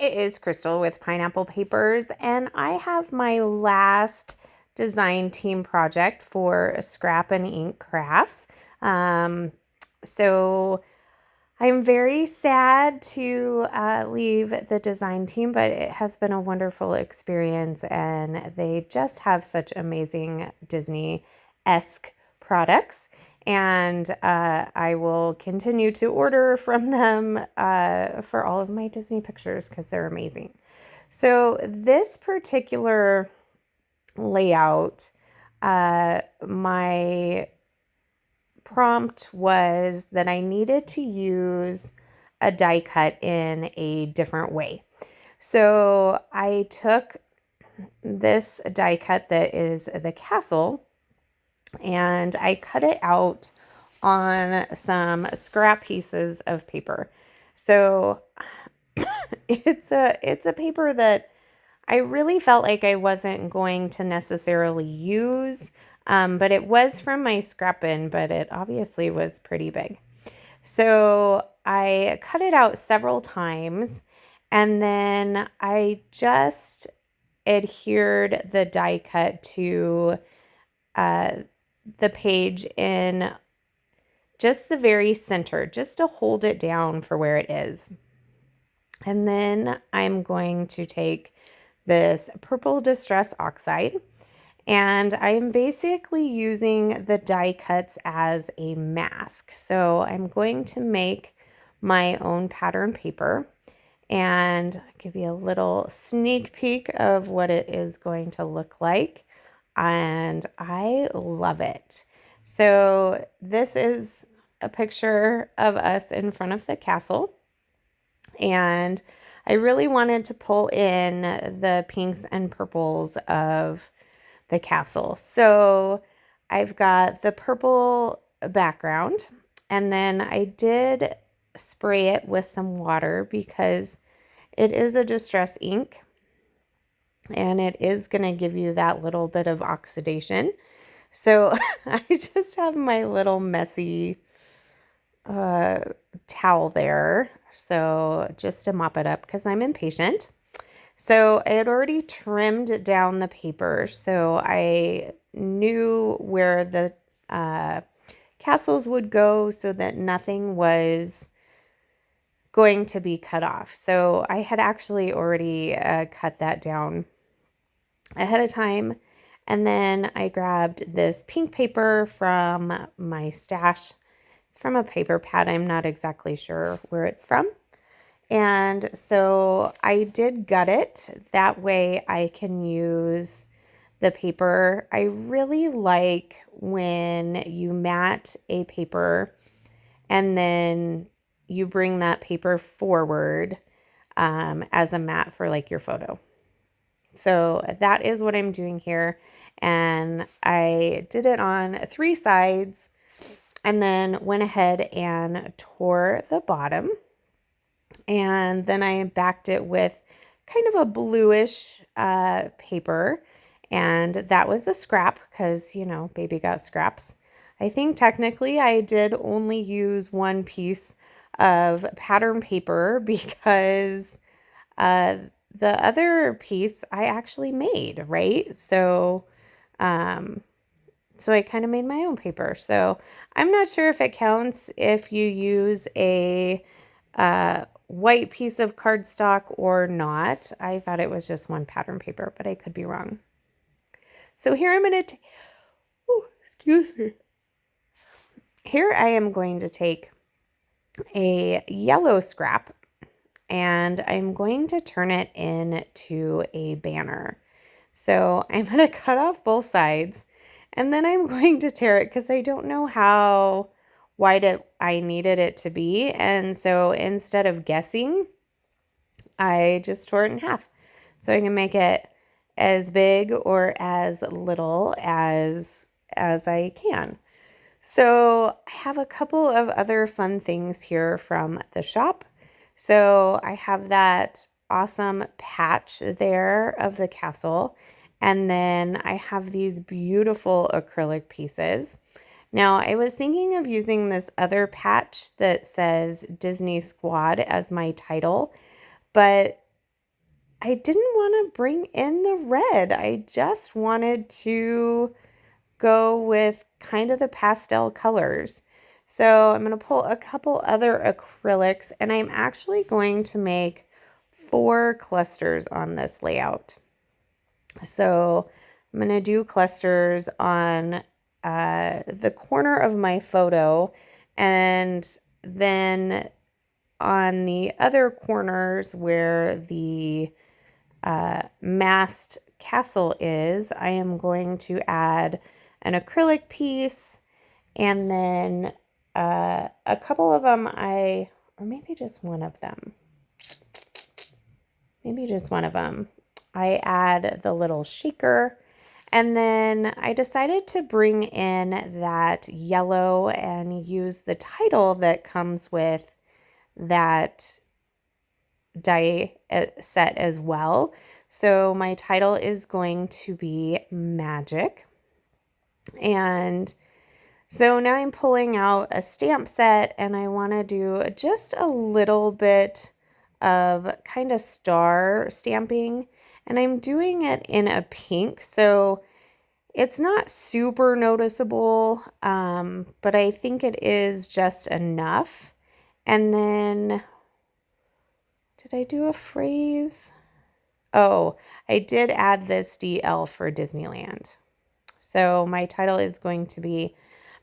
it is Crystal with Pineapple Papers, and I have my last design team project for Scrap and Ink Crafts. So I'm very sad to leave the design team, but it has been a wonderful experience, and they just have such amazing Disney-esque products. And I will continue to order from them for all of my Disney pictures because they're amazing. So this particular layout, my prompt was that I needed to use a die cut in a different way. So I took this die cut that is the castle, and I cut it out on some scrap pieces of paper. So it's a paper that I really felt like I wasn't going to necessarily use, but it was from my scrap bin, but it obviously was pretty big. So I cut it out several times, and then I just adhered the die cut to the page in just the very center, just to hold it down for where it is. And then I'm going to take this purple distress oxide, and I'm basically using the die cuts as a mask. So I'm going to make my own pattern paper and give you a little sneak peek of what it is going to look like. And I love it. So this is a picture of us in front of the castle. And I really wanted to pull in the pinks and purples of the castle. So I've got the purple background, and then I did spray it with some water because it is a distress ink, and it is going to give you that little bit of oxidation. So I just have my little messy towel there, so just to mop it up because I'm impatient. So I had already trimmed down the paper, so I knew where the castles would go so that nothing was going to be cut off. So I had actually already cut that down ahead of time. And then I grabbed this pink paper from my stash. It's from a paper pad. I'm not exactly sure where it's from. And so I did gut it. That way I can use the paper. I really like when you mat a paper and then you bring that paper forward as a mat for like your photo. So that is what I'm doing here. And I did it on 3 sides and then went ahead and tore the bottom. And then I backed it with kind of a bluish paper. And that was a scrap because, you know, baby got scraps. I think technically I did only use one piece of pattern paper because the other piece I actually made, right? So I kind of made my own paper. So I'm not sure if it counts if you use a white piece of cardstock or not. I thought it was just one pattern paper, but I could be wrong. So here I'm going to excuse me. Here I am going to take a yellow scrap and I'm going to turn it into a banner. So I'm going to cut off both sides and then I'm going to tear it because I don't know how wide I needed it to be. And so instead of guessing, I just tore it in half. So I can make it as big or as little as I can. So I have a couple of other fun things here from the shop. So I have that awesome patch there of the castle. And then I have these beautiful acrylic pieces. Now, I was thinking of using this other patch that says Disney Squad as my title, but I didn't want to bring in the red. I just wanted to go with kind of the pastel colors. So I'm going to pull a couple other acrylics, and I'm actually going to make 4 clusters on this layout. So I'm going to do clusters on the corner of my photo, and then on the other corners where the mast castle is, I am going to add an acrylic piece, and then a couple of them or maybe just one of them. Maybe just one of them. I add the little shaker, and then I decided to bring in that yellow and use the title that comes with that die set as well. So my title is going to be Magic. And so now I'm pulling out a stamp set, and I want to do just a little bit of kind of star stamping, and I'm doing it in a pink, so it's not super noticeable, but I think it is just enough. And then, did I do a phrase? Oh, I did add this DL for Disneyland. So my title is going to be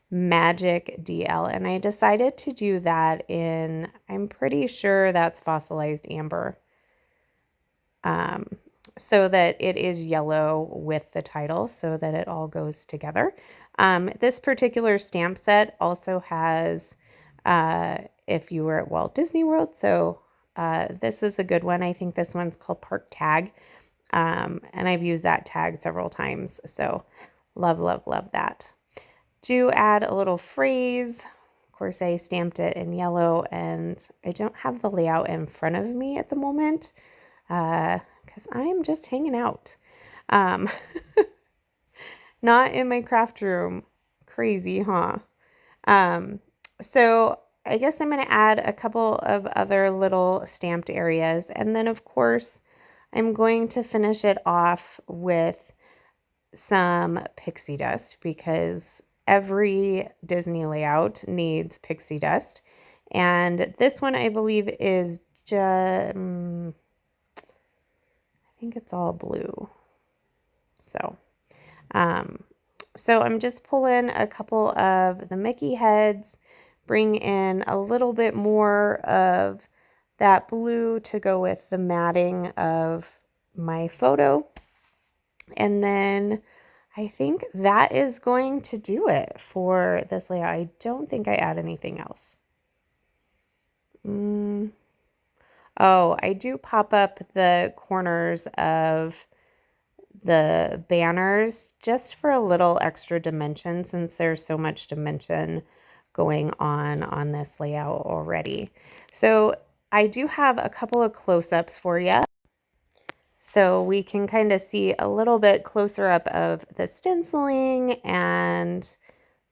Magic DL, and I decided to do that in, I'm pretty sure that's fossilized amber, so that it is yellow with the title so that it all goes together. This particular stamp set also has, if you were at Walt Disney World, so this is a good one. I think this one's called Park Tag, and I've used that tag several times, so love, love, love that. Do add a little phrase. Of course, I stamped it in yellow, and I don't have the layout in front of me at the moment because I'm just hanging out. Not in my craft room. Crazy, huh? So I guess I'm going to add a couple of other little stamped areas, and then of course I'm going to finish it off with some pixie dust, because every Disney layout needs pixie dust, and this one I believe is just, I think it's all blue. So I'm just pulling a couple of the Mickey heads, bring in a little bit more of that blue to go with the matting of my photo, and then I think that is going to do it for this layout. I don't think I add anything else. Oh, I do pop up the corners of the banners just for a little extra dimension, since there's so much dimension going on this layout already. So I do have a couple of close-ups for you, so we can kind of see a little bit closer up of the stenciling and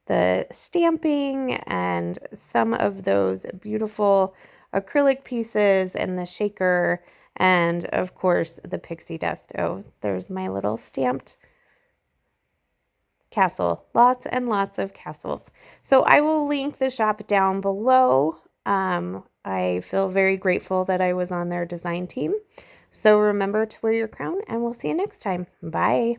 the stamping and some of those beautiful acrylic pieces and the shaker, and of course the pixie dust. Oh, there's my little stamped castle. Lots and lots of castles. So I will link the shop down below. I feel very grateful that I was on their design team. So remember to wear your crown, and we'll see you next time. Bye.